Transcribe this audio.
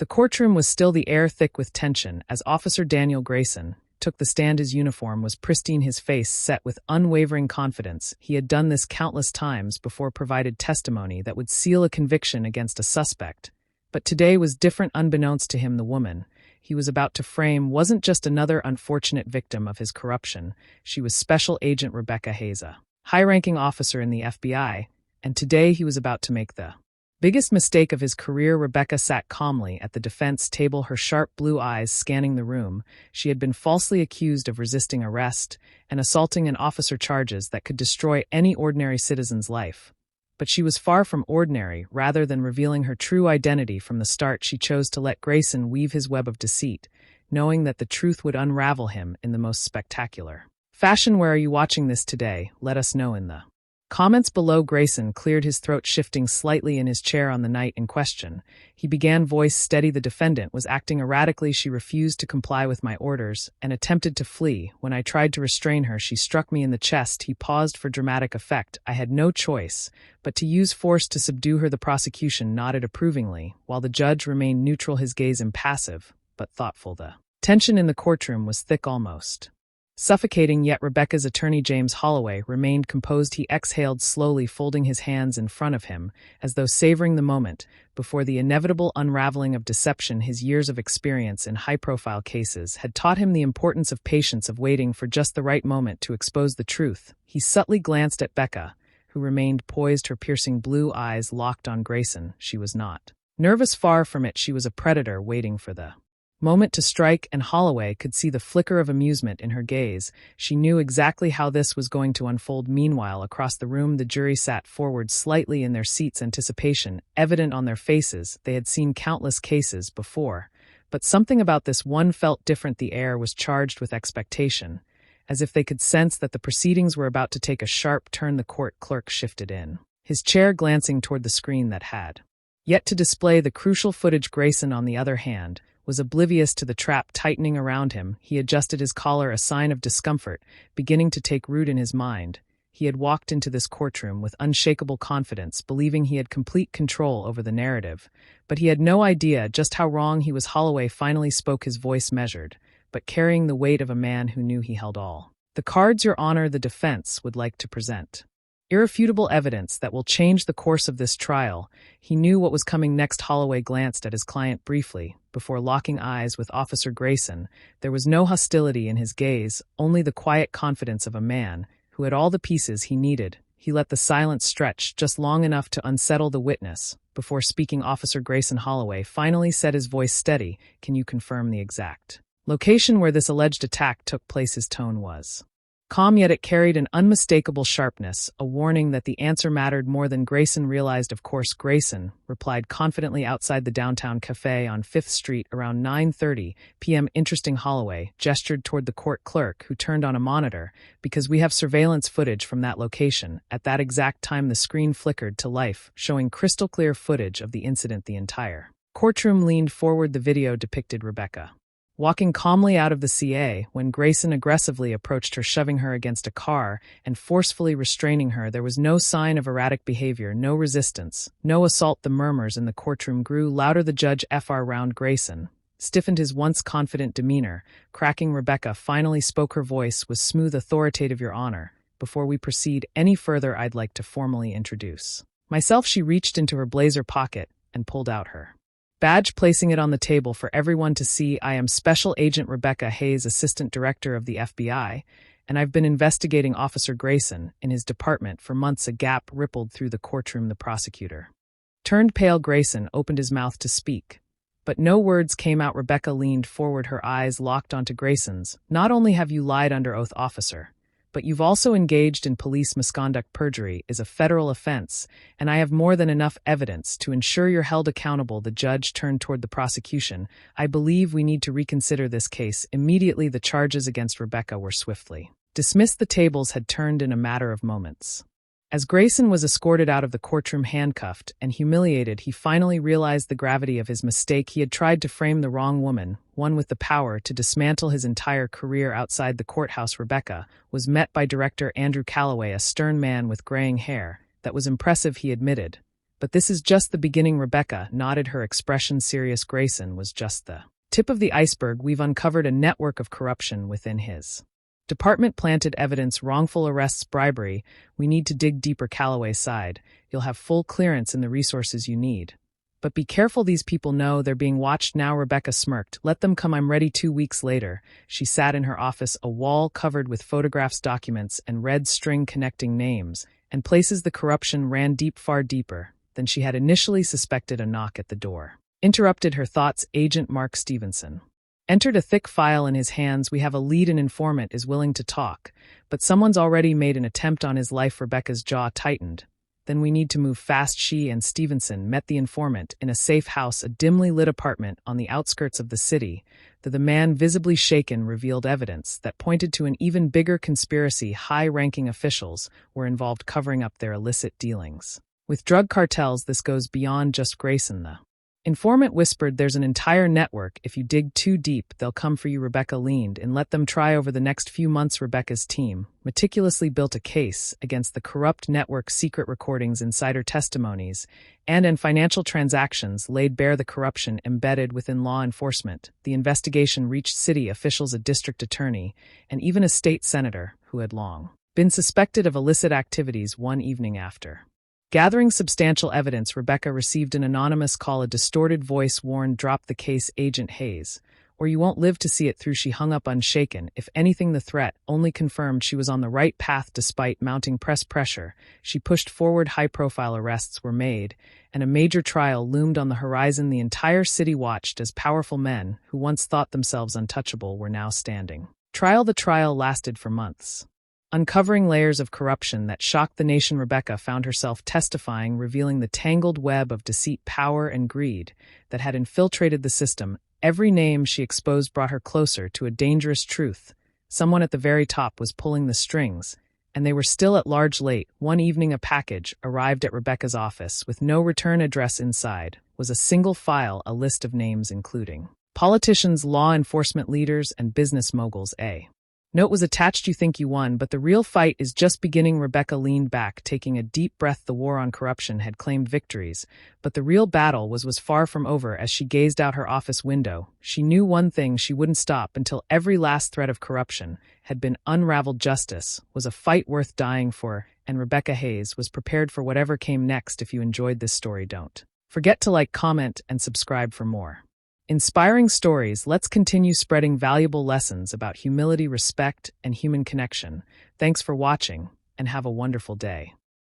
The courtroom was still the air thick with tension as Officer Daniel Grayson took the stand. His uniform was pristine, his face set with unwavering confidence. He had done this countless times before, provided testimony that would seal a conviction against a suspect. But today was different. Unbeknownst to him, the woman he was about to frame wasn't just another unfortunate victim of his corruption. She was Special Agent Rebecca Hayes, a high-ranking officer in the FBI, and today he was about to make the biggest mistake of his career. Rebecca sat calmly at the defense table, her sharp blue eyes scanning the room. She had been falsely accused of resisting arrest and assaulting an officer, charges that could destroy any ordinary citizen's life. But she was far from ordinary. Rather than revealing her true identity from the start, she chose to let Grayson weave his web of deceit, knowing that the truth would unravel him in the most spectacular fashion. Where are you watching this today? Let us know in the comments below. Grayson cleared his throat, shifting slightly in his chair. On the night in question, he began, voice steady. The defendant was acting erratically. She refused to comply with my orders and attempted to flee. When I tried to restrain her, she struck me in the chest. He paused for dramatic effect. I had no choice but to use force to subdue her. The prosecution nodded approvingly, while the judge remained neutral, his gaze impassive but thoughtful. The tension in the courtroom was thick, almost suffocating, yet Rebecca's attorney, James Holloway, remained composed. He exhaled slowly, folding his hands in front of him, as though savoring the moment before the inevitable unraveling of deception. His years of experience in high-profile cases had taught him the importance of patience, of waiting for just the right moment to expose the truth. He subtly glanced at Becca, who remained poised, her piercing blue eyes locked on Grayson. She was not nervous, far from it. She was a predator waiting for the moment to strike, and Holloway could see the flicker of amusement in her gaze. She knew exactly how this was going to unfold. Meanwhile, across the room, the jury sat forward slightly in their seats, anticipation evident on their faces. They had seen countless cases before, but something about this one felt different. The air was charged with expectation, as if they could sense that the proceedings were about to take a sharp turn. The court clerk shifted in his chair, glancing toward the screen that had yet to display the crucial footage. Grayson, on the other hand, was oblivious to the trap tightening around him. He adjusted his collar, a sign of discomfort beginning to take root in his mind. He had walked into this courtroom with unshakable confidence, believing he had complete control over the narrative, but he had no idea just how wrong he was. Holloway finally spoke, his voice measured, but carrying the weight of a man who knew he held all the cards. Your Honor, the defense would like to present irrefutable evidence that will change the course of this trial. He knew what was coming next. Holloway glanced at his client briefly before locking eyes with Officer Grayson. There was no hostility in his gaze, only the quiet confidence of a man who had all the pieces he needed. He let the silence stretch just long enough to unsettle the witness before speaking. Officer Grayson, Holloway finally said, his voice steady, can you confirm the exact location where this alleged attack took place? His tone was calm, yet it carried an unmistakable sharpness, a warning that the answer mattered more than Grayson realized. Of course, Grayson replied confidently, outside the downtown cafe on 5th Street around 9:30 p.m. Interesting. Holloway gestured toward the court clerk, who turned on a monitor, because we have surveillance footage from that location. At that exact time, the screen flickered to life, showing crystal clear footage of the incident. The entire courtroom leaned forward. The video depicted Rebecca walking calmly out of the CA when Grayson aggressively approached her, shoving her against a car and forcefully restraining her. There was no sign of erratic behavior, no resistance, no assault. The murmurs in the courtroom grew louder. The judge Fr. Round Grayson stiffened his once confident demeanor, cracking. Rebecca finally spoke. Her voice was smooth, authoritative. Your Honor, before we proceed any further, I'd like to formally introduce myself. She reached into her blazer pocket and pulled out her badge, placing it on the table for everyone to see. I am Special Agent Rebecca Hayes, Assistant Director of the FBI, and I've been investigating Officer Grayson in his department for months. A gap rippled through the courtroom. The prosecutor turned pale. Grayson opened his mouth to speak, but no words came out. Rebecca leaned forward, her eyes locked onto Grayson's. Not only have you lied under oath, officer, but you've also engaged in police misconduct. Perjury is a federal offense, and I have more than enough evidence to ensure you're held accountable. The judge turned toward the prosecution. I believe we need to reconsider this case immediately. The charges against Rebecca were swiftly dismissed. The tables had turned in a matter of moments. As Grayson was escorted out of the courtroom, handcuffed and humiliated, he finally realized the gravity of his mistake. He had tried to frame the wrong woman, one with the power to dismantle his entire career. Outside the courthouse, Rebecca was met by Director Andrew Calloway, a stern man with graying hair that was impressive, he admitted, But this is just the beginning. Rebecca nodded, her expression serious. Grayson was just the tip of the iceberg. We've uncovered a network of corruption within his department, planted evidence, wrongful arrests, bribery. We need to dig deeper. Calloway's side. You'll have full clearance and the resources you need. But be careful, these people know they're being watched now. Rebecca smirked. Let them come, I'm ready. 2 weeks later, she sat in her office, a wall covered with photographs, documents, and red string connecting names and places. The corruption ran deep, far deeper than she had initially suspected. A knock at the door interrupted her thoughts. Agent Mark Stevenson entered, a thick file in his hands. We have a lead. An informant is willing to talk, but someone's already made an attempt on his life. Rebecca's jaw tightened. Then we need to move fast. She and Stevenson met the informant in a safe house, a dimly lit apartment on the outskirts of the city. The man, visibly shaken, revealed evidence that pointed to an even bigger conspiracy. High-ranking officials were involved, covering up their illicit dealings with drug cartels. This goes beyond just Grayson. The informant whispered, there's an entire network. If you dig too deep, they'll come for you. Rebecca leaned and let them try. Over the next few months, Rebecca's team meticulously built a case against the corrupt network. Secret recordings, insider testimonies, and financial transactions laid bare the corruption embedded within law enforcement. The investigation reached city officials, a district attorney, and even a state senator who had long been suspected of illicit activities. One evening, after gathering substantial evidence, Rebecca received an anonymous call. A distorted voice warned, drop the case, Agent Hayes, or you won't live to see it through. She hung up unshaken. If anything, the threat only confirmed she was on the right path. Despite mounting press pressure, she pushed forward. High-profile arrests were made, and a major trial loomed on the horizon. The entire city watched as powerful men who once thought themselves untouchable were now standing trial. The trial lasted for months, uncovering layers of corruption that shocked the nation. Rebecca found herself testifying, revealing the tangled web of deceit, power, and greed that had infiltrated the system. Every name she exposed brought her closer to a dangerous truth. Someone at the very top was pulling the strings, and they were still at large. Late one evening, a package arrived at Rebecca's office with no return address. Inside was a single file, a list of names including politicians, law enforcement leaders, and business moguls. A note was attached, you think you won, but the real fight is just beginning. Rebecca leaned back, taking a deep breath. The war on corruption had claimed victories, but the real battle was far from over. As she gazed out her office window, she knew one thing: she wouldn't stop until every last thread of corruption had been unraveled. Justice was a fight worth dying for, and Rebecca Hayes was prepared for whatever came next. If you enjoyed this story, don't forget to like, comment, and subscribe for more inspiring stories. Let's continue spreading valuable lessons about humility, respect, and human connection. Thanks for watching, and have a wonderful day.